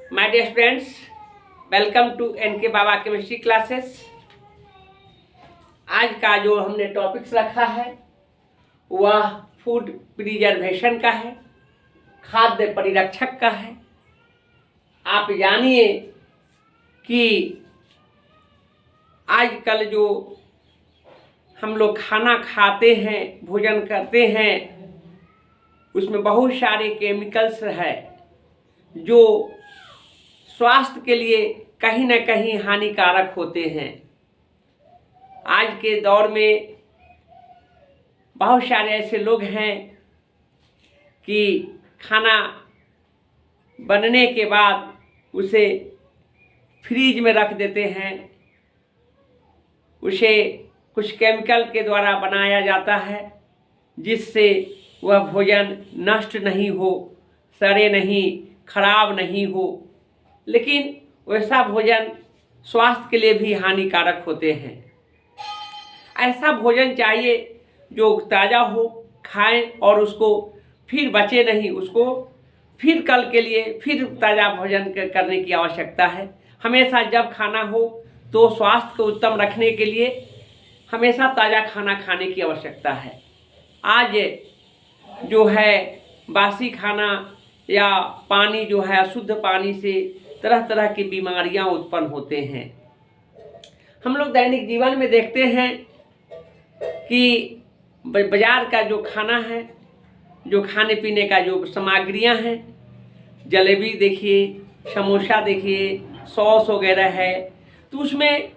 My dear friends, welcome to NK Baba chemistry classes. आज का जो हमने टॉपिक्स रखा है वह फूड प्रिजर्वेशन का है, खाद्य परिरक्षक का है। आप जानिए कि आजकल जो हम लोग खाना खाते हैं, भोजन करते हैं, उसमें बहुत सारे केमिकल्स है जो स्वास्थ्य के लिए कहीं न कहीं हानिकारक होते हैं। आज के दौर में बहुत सारे ऐसे लोग हैं कि खाना बनने के बाद उसे फ्रीज में रख देते हैं। उसे कुछ केमिकल के द्वारा बनाया जाता है जिससे वह भोजन नष्ट नहीं हो, सड़े नहीं, खराब नहीं हो, लेकिन वैसा भोजन स्वास्थ्य के लिए भी हानिकारक होते हैं। ऐसा भोजन चाहिए जो ताज़ा हो, खाएं और उसको फिर बचे नहीं, उसको फिर कल के लिए फिर ताज़ा भोजन करने की आवश्यकता है। हमेशा जब खाना हो तो स्वास्थ्य को उत्तम रखने के लिए हमेशा ताज़ा खाना खाने की आवश्यकता है। आज जो है बासी खाना या पानी जो है अशुद्ध पानी से तरह तरह की बीमारियां उत्पन्न होते हैं। हम लोग दैनिक जीवन में देखते हैं कि बाजार का जो खाना है, जो खाने पीने का जो सामग्रियां हैं, जलेबी देखिए, समोसा देखिए, सॉस वगैरह है, तो उसमें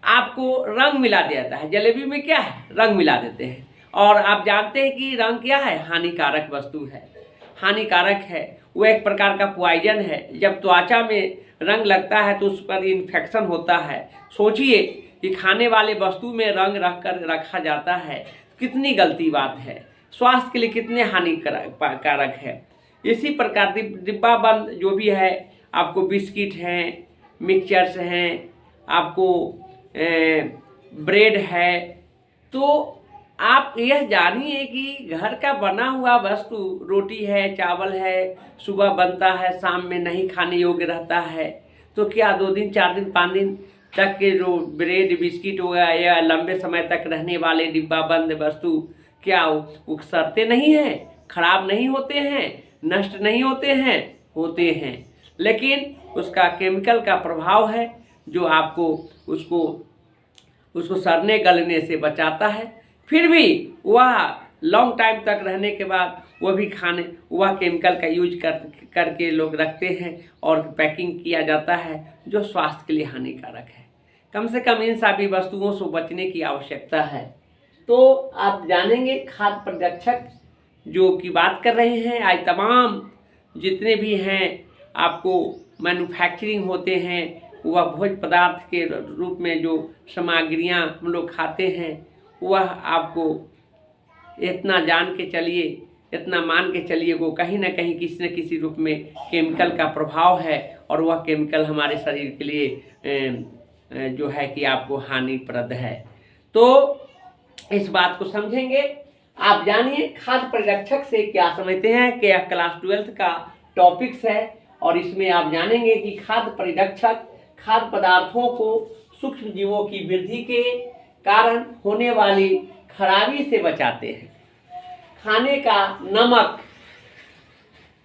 आपको रंग मिला दिया जाता है। जलेबी में क्या है, रंग मिला देते हैं और आप जानते हैं कि रंग क्या है, हानिकारक वस्तु है, हानिकारक है। वो एक प्रकार का पॉइजन है। जब त्वचा में रंग लगता है तो उस पर इन्फेक्शन होता है। सोचिए कि खाने वाले वस्तु में रंग रखा जाता है, कितनी गलती बात है, स्वास्थ्य के लिए कितने हानिकारक है। इसी प्रकार डिब्बा बंद जो भी है, आपको बिस्किट हैं, मिक्सचर्स हैं, आपको ब्रेड है, तो आप यह जानिए कि घर का बना हुआ वस्तु, रोटी है, चावल है, सुबह बनता है, शाम में नहीं खाने योग्य रहता है, तो क्या 2 दिन, 4 दिन, 5 दिन तक के जो ब्रेड बिस्किट हो गया या लंबे समय तक रहने वाले डिब्बा बंद वस्तु, क्या वो सड़ते नहीं हैं, खराब नहीं होते हैं, नष्ट नहीं होते हैं? होते हैं, लेकिन उसका केमिकल का प्रभाव है जो आपको उसको सड़ने गलने से बचाता है। फिर भी वह लॉन्ग टाइम तक रहने के बाद वह केमिकल का यूज करके लोग रखते हैं और पैकिंग किया जाता है जो स्वास्थ्य के लिए हानिकारक है। कम से कम इन सभी वस्तुओं से बचने की आवश्यकता है। तो आप जानेंगे खाद्य परिरक्षक जो की बात कर रहे हैं। आज तमाम जितने भी हैं आपको मैन्युफैक्चरिंग होते हैं, वह भोज्य पदार्थ के रूप में जो सामग्रियां हम लोग खाते हैं, वह आपको इतना जान के चलिए, इतना मान के चलिए वो कहीं ना कहीं किसी न किसी रूप में केमिकल का प्रभाव है और वह केमिकल हमारे शरीर के लिए जो है कि आपको हानिप्रद है। तो इस बात को समझेंगे। आप जानिए खाद्य परिरक्षक से क्या समझते हैं कि यह क्लास 12th का टॉपिक्स है और इसमें आप जानेंगे कि खाद्य परिरक्षक खाद्य पदार्थों को सूक्ष्म जीवों की वृद्धि के कारण होने वाली खराबी से बचाते हैं। खाने का नमक,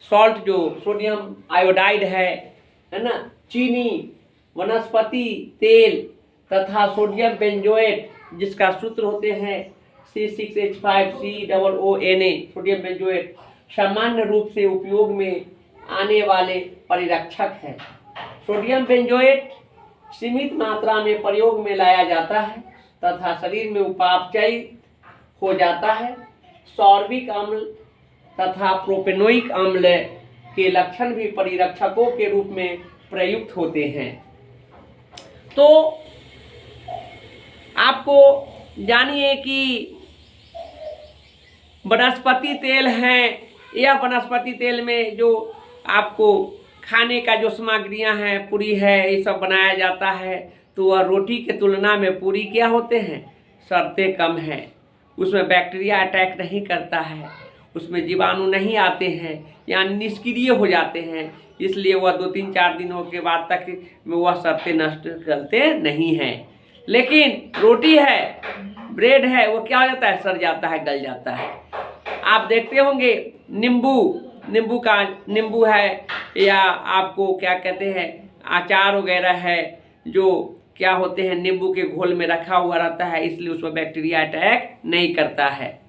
सॉल्ट जो सोडियम आयोडाइड है ना, चीनी, वनस्पति तेल तथा सोडियम बेंजोएट जिसका सूत्र होते हैं C6H5COONA, सोडियम बेंजोएट, सामान्य रूप से उपयोग में आने वाले परिरक्षक है। सोडियम बेंजोएट सीमित मात्रा में प्रयोग में लाया जाता है तथा शरीर में उपापचय हो जाता है। सॉर्बिक अम्ल तथा प्रोपेनोइक अम्ल के लक्षण भी परिरक्षकों के रूप में प्रयुक्त होते हैं। तो आपको जानिए कि वनस्पति तेल है, यह वनस्पति तेल में जो आपको खाने का जो सामग्रियां हैं, पूरी है, ये सब बनाया जाता है, तो वह रोटी के तुलना में पूरी क्या होते हैं, सड़ते कम है। उसमें बैक्टीरिया अटैक नहीं करता है, उसमें जीवाणु नहीं आते हैं, यानी निष्क्रिय हो जाते हैं। इसलिए वह 2-3-4 दिनों के बाद तक वह शर्तें नष्ट करते नहीं हैं। लेकिन रोटी है, ब्रेड है, वो क्या हो जाता है, सड़ जाता है, गल जाता है। आप देखते होंगे नींबू है, या आपको क्या कहते हैं अचार वगैरह है, जो क्या होते हैं नींबू के घोल में रखा हुआ रहता है, इसलिए उस पर बैक्टीरिया अटैक नहीं करता है।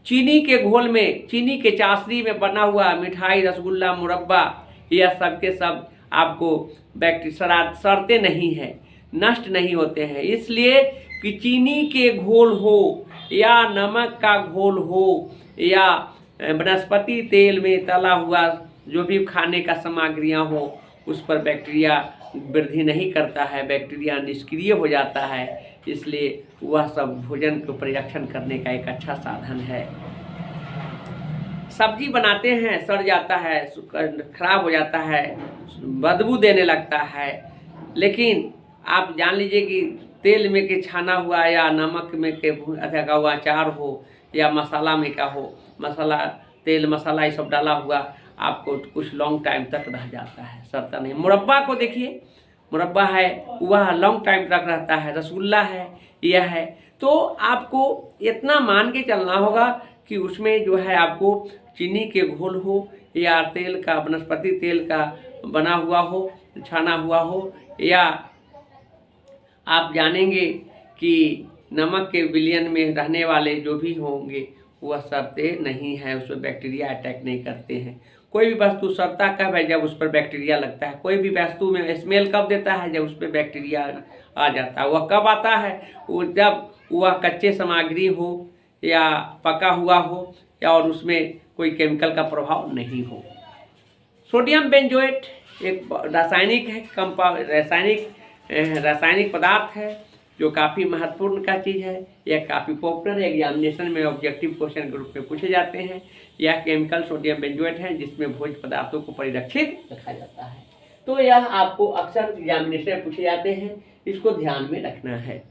चीनी के घोल में, चीनी के चाशनी में बना हुआ मिठाई, रसगुल्ला, मुरब्बा, यह सब के सब आपको बैक्टीरिया सड़ते नहीं हैं, नष्ट नहीं होते हैं। इसलिए कि चीनी के घोल हो या नमक का घोल हो या वनस्पति तेल में तला हुआ जो भी खाने का सामग्रियां हो, उस पर बैक्टीरिया वृद्धि नहीं करता है, बैक्टीरिया निष्क्रिय हो जाता है। इसलिए वह सब भोजन को परिरक्षण करने का एक अच्छा साधन है। सब्जी बनाते हैं, सड़ जाता है, खराब हो जाता है, बदबू देने लगता है, लेकिन आप जान लीजिए कि तेल में के छाना हुआ या नमक में के का हुआ अचार हो या मसाला में का हो, मसाला, तेल मसाला ये सब डाला हुआ आपको कुछ लॉन्ग टाइम तक रह जाता है, सड़ता नहीं। मुरब्बा को देखिए, मुरब्बा है वह लॉन्ग टाइम तक रहता है, रसगुल्ला है, यह है। तो आपको इतना मान के चलना होगा कि उसमें जो है आपको चीनी के घोल हो या तेल का, वनस्पति तेल का बना हुआ हो, छाना हुआ हो, या आप जानेंगे कि नमक के विलयन में रहने वाले जो भी होंगे वह सड़ते नहीं हैं, उसमें बैक्टीरिया अटैक नहीं करते हैं। कोई भी वस्तु सड़ता कब है, जब उस पर बैक्टीरिया लगता है। कोई भी वस्तु में स्मेल कब देता है, जब उस पर बैक्टीरिया आ जाता है। वह कब आता है, वो जब वह कच्चे सामग्री हो या पका हुआ हो या और उसमें कोई केमिकल का प्रभाव नहीं हो। सोडियम बेंजोएट एक रासायनिक है, रासायनिक पदार्थ है जो काफ़ी महत्वपूर्ण का चीज़ है। यह काफ़ी पॉपुलर एग्जामिनेशन में ऑब्जेक्टिव क्वेश्चन के रूप में पूछे जाते हैं। यह केमिकल सोडियम बेंजोएट है जिसमें भोज्य पदार्थों को परिरक्षित रखा जाता है। तो यह आपको अक्सर एग्जामिनेशन में पूछे जाते हैं, इसको ध्यान में रखना है।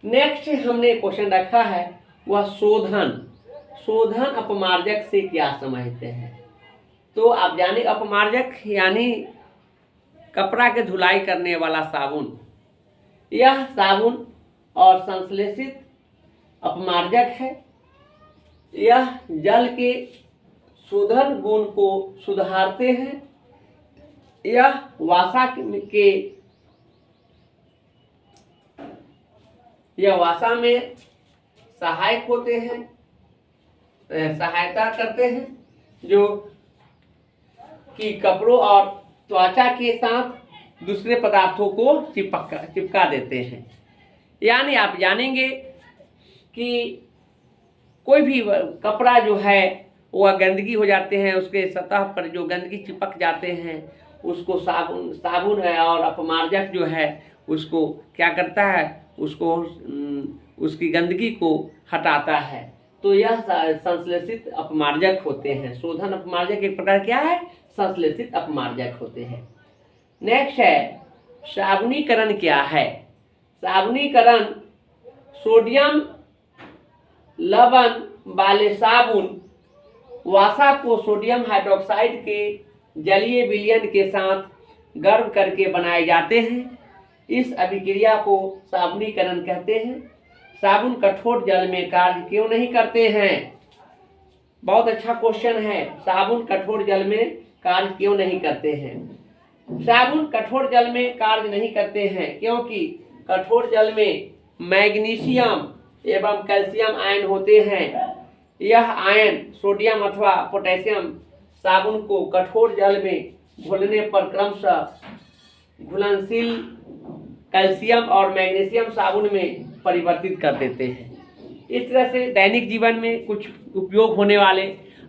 नेक्स्ट हमने क्वेश्चन रखा है वह शोधन अपमार्जक से क्या समझते हैं। तो आप जाने अपमार्जक यानी कपड़ा के धुलाई करने वाला साबुन। यह साबुन और संश्लेषित अपमार्जक है। यह जल के शोधन गुण को सुधारते हैं। यह वसा में सहायक होते हैं, सहायता करते हैं, जो कि कपड़ों और त्वचा के साथ दूसरे पदार्थों को चिपका देते हैं। यानी आप जानेंगे कि कोई भी कपड़ा जो है वह गंदगी हो जाते हैं, उसके सतह पर जो गंदगी चिपक जाते हैं उसको साबुन है और अपमार्जक जो है उसको क्या करता है, उसको उसकी गंदगी को हटाता है। तो यह संश्लेषित अपमार्जक होते हैं। शोधन अपमार्जक एक प्रकार क्या है, संश्लेषित अपमार्जक होते हैं। नेक्स्ट है साबुनीकरण क्या है। साबुनीकरण सोडियम लवण वाले साबुन वसा को सोडियम हाइड्रोक्साइड के जलीय विलयन के साथ गर्म करके बनाए जाते हैं। इस अभिक्रिया को साबुनीकरण कहते हैं। साबुन कठोर जल में कार्य क्यों नहीं करते हैं। बहुत अच्छा क्वेश्चन है, साबुन कठोर जल में कार्य क्यों नहीं करते हैं। साबुन कठोर जल में कार्य नहीं करते हैं क्योंकि कठोर जल में मैग्नीशियम एवं कैल्शियम आयन होते हैं। यह आयन सोडियम अथवा पोटेशियम साबुन को कठोर जल में घोलने पर क्रमशः घुलनशील कैल्शियम और मैग्नीशियम साबुन में परिवर्तित कर देते हैं। इस तरह से दैनिक जीवन में कुछ उपयोग होने वाले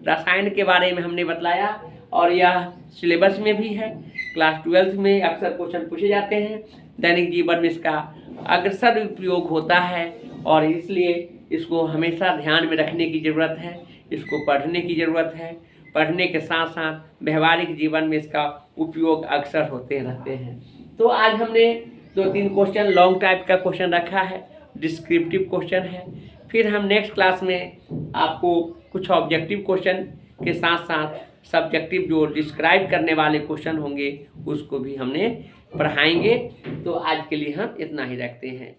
रसायन के बारे में हमने बतलाया और यह सिलेबस में भी है। क्लास 12 में अक्सर क्वेश्चन पूछे जाते हैं। दैनिक जीवन में इसका अग्रसर उपयोग होता है और इसलिए इसको हमेशा ध्यान में रखने की ज़रूरत है, इसको पढ़ने की ज़रूरत है। पढ़ने के साथ साथ व्यवहारिक जीवन में इसका उपयोग अक्सर होते रहते हैं। तो आज हमने 2-3 क्वेश्चन लॉन्ग टाइप का क्वेश्चन रखा है, डिस्क्रिप्टिव क्वेश्चन है। फिर हम नेक्स्ट क्लास में आपको कुछ ऑब्जेक्टिव क्वेश्चन के साथ साथ सब्जेक्टिव जो डिस्क्राइब करने वाले क्वेश्चन होंगे उसको भी हमने पढ़ाएंगे। तो आज के लिए हम इतना ही रखते हैं।